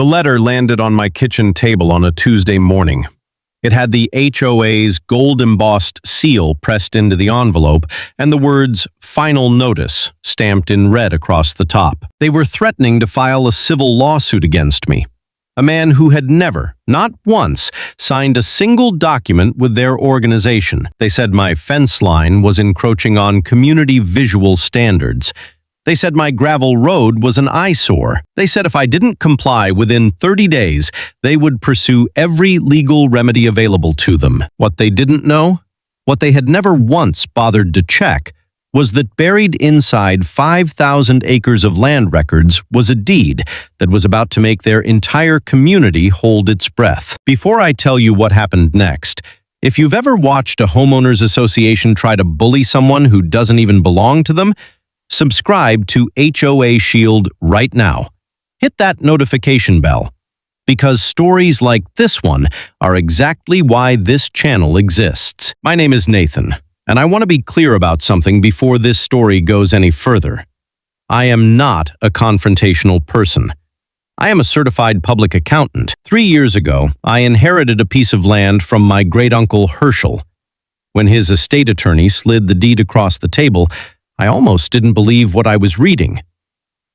The letter landed on my kitchen table on a Tuesday morning. It had the HOA's gold-embossed seal pressed into the envelope and the words "Final Notice" stamped in red across the top. They were threatening to file a civil lawsuit against me. A man who had never, not once, signed a single document with their organization. They said my fence line was encroaching on community visual standards. They said my gravel road was an eyesore. They said if I didn't comply within 30 days, they would pursue every legal remedy available to them. What they didn't know, what they had never once bothered to check, was that buried inside 5,000 acres of land records was a deed that was about to make their entire community hold its breath. Before I tell you what happened next, if you've ever watched a homeowners association try to bully someone who doesn't even belong to them, subscribe to HOA Shield right now. Hit that notification bell, because stories like this one are exactly why this channel exists. My name is Nathan, and I want to be clear about something before this story goes any further. I am not a confrontational person. I am a certified public accountant. 3 years ago, I inherited a piece of land from my great-uncle Herschel. When his estate attorney slid the deed across the table, I almost didn't believe what I was reading.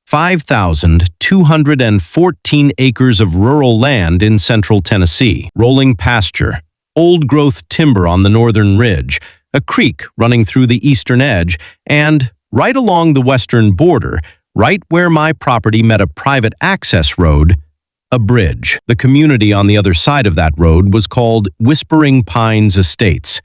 5,214 acres of rural land in central Tennessee, rolling pasture, old-growth timber on the northern ridge, a creek running through the eastern edge, and, right along the western border, right where my property met a private access road, a bridge. The community on the other side of that road was called Whispering Pines Estates.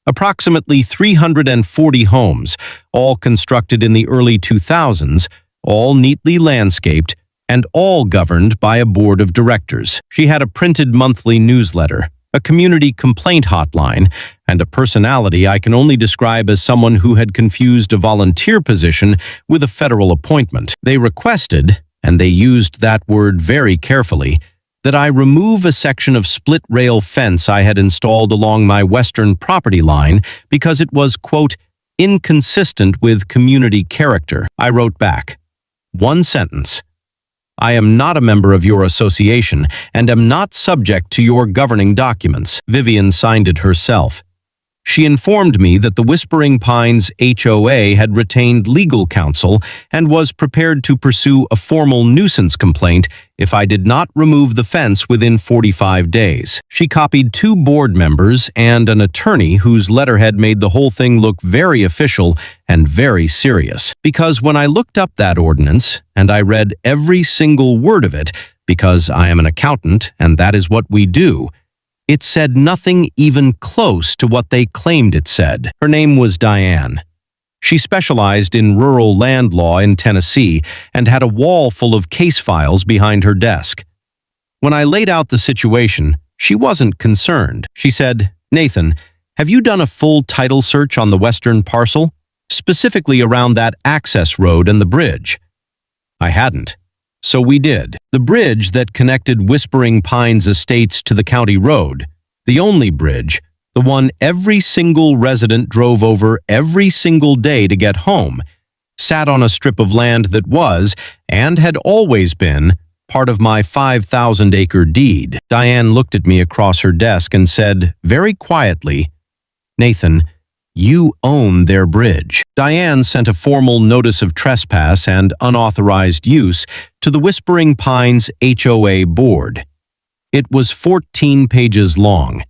Approximately 340 homes, all constructed in the early 2000s, all neatly landscaped, and all governed by a board of directors. She had a printed monthly newsletter, a community complaint hotline, and a personality I can only describe as someone who had confused a volunteer position with a federal appointment. They requested, and they used that word very carefully, that I remove a section of split-rail fence I had installed along my western property line because it was, quote, inconsistent with community character. I wrote back, one sentence: I am not a member of your association and am not subject to your governing documents. Vivian signed it herself. She informed me that the Whispering Pines HOA had retained legal counsel and was prepared to pursue a formal nuisance complaint if I did not remove the fence within 45 days. She copied 2 board members and an attorney whose letterhead made the whole thing look very official and very serious. Because when I looked up that ordinance, and I read every single word of it, because I am an accountant and that is what we do, it said nothing even close to what they claimed it said. Her name was Diane. She specialized in rural land law in Tennessee and had a wall full of case files behind her desk. When I laid out the situation, she wasn't concerned. She said, "Nathan, have you done a full title search on the western parcel, specifically around that access road and the bridge?" I hadn't. So we did. The bridge that connected Whispering Pines Estates to the county road, the only bridge, the one every single resident drove over every single day to get home, sat on a strip of land that was, and had always been, part of my 5,000-acre deed. Diane looked at me across her desk and said, very quietly, "Nathan, you own their bridge." Diane sent a formal notice of trespass and unauthorized use to the Whispering Pines HOA board. It was 14 pages long.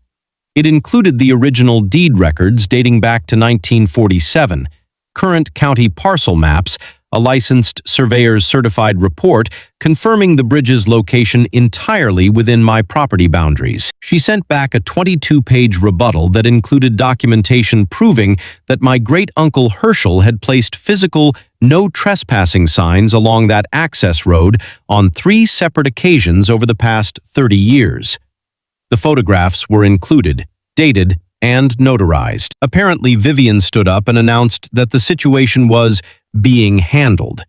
It included the original deed records dating back to 1947, current county parcel maps, a licensed surveyor's certified report confirming the bridge's location entirely within my property boundaries. She sent back a 22-page rebuttal that included documentation proving that my great-uncle Herschel had placed physical no trespassing signs along that access road on 3 separate occasions over the past 30 years. The photographs were included, dated, and notarized. Apparently, Vivian stood up and announced that the situation was being handled.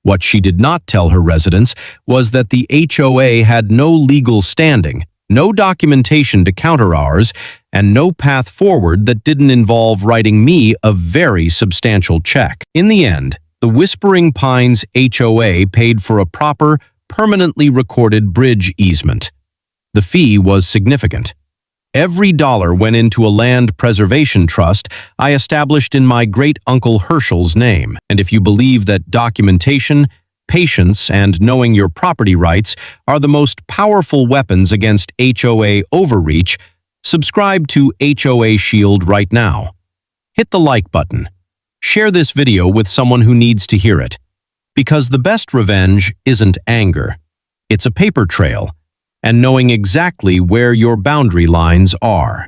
What she did not tell her residents was that the HOA had no legal standing, no documentation to counter ours, and no path forward that didn't involve writing me a very substantial check. In the end, the Whispering Pines HOA paid for a proper, permanently recorded bridge easement. The fee was significant. Every dollar went into a land preservation trust I established in my great-uncle Herschel's name, and if you believe that documentation, patience, and knowing your property rights are the most powerful weapons against HOA overreach, subscribe to HOA Shield right now. Hit the like button. Share this video with someone who needs to hear it. Because the best revenge isn't anger. It's a paper trail, and knowing exactly where your boundary lines are.